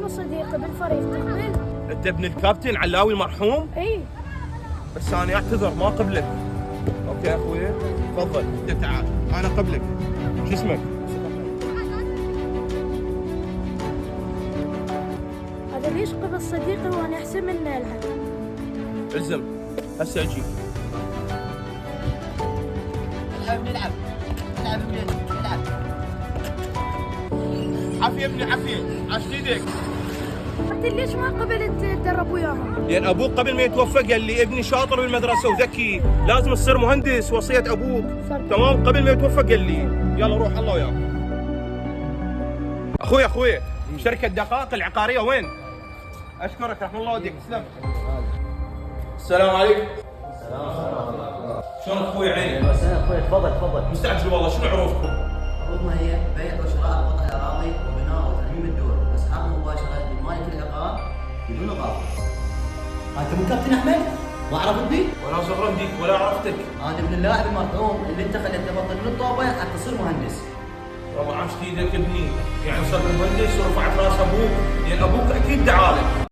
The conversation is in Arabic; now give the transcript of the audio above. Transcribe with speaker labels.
Speaker 1: قبل صديقي بالفريق تقبل؟
Speaker 2: انت ابن الكابتن علاوي المرحوم؟
Speaker 1: اي.
Speaker 2: بس انا اعتذر ما قبلك. اوكي يا اخوي تفضل انت تعال انا قبلك. شو اسمك؟
Speaker 1: هذا ليش قبل صديقي وانا احسن منه العب؟
Speaker 2: الزم هسه اجي.
Speaker 3: نلعب نلعب.
Speaker 2: عافيه ابني عافيه عاش ايدك.
Speaker 1: انت ليش ما قبلت تدرب وياهم؟
Speaker 2: لان ابوك قبل ما يتوفى قال لي ابني شاطر بالمدرسه وذكي لازم تصير مهندس وصيه ابوك. تمام قبل ما يتوفى قال لي يلا روح الله وياك. اخوي شركه دقائق العقاريه وين؟ اشكرك رحم الله والديك تسلم. السلام عليكم. شلونك اخوي عيني؟
Speaker 3: اخوي تفضل.
Speaker 2: مستعجل والله شنو عروضكم؟
Speaker 3: عروضنا هي بيع وشراء قطع الاراضي وبناء وترميم الدور، اسعار مباشره لمالك العقار بدون اضافه. انت مو كابتن احمد؟ ما عرفتني؟
Speaker 2: ولا صغرا بيك ولا عرفتك.
Speaker 3: انا ابن اللاعب المرحوم اللي انت خليته تبطل من الطوبه حتى تصير مهندس.
Speaker 2: والله عاشت ايدك ابني، يعني صرت مهندس ورفعت راس ابوك لان ابوك اكيد دعالك.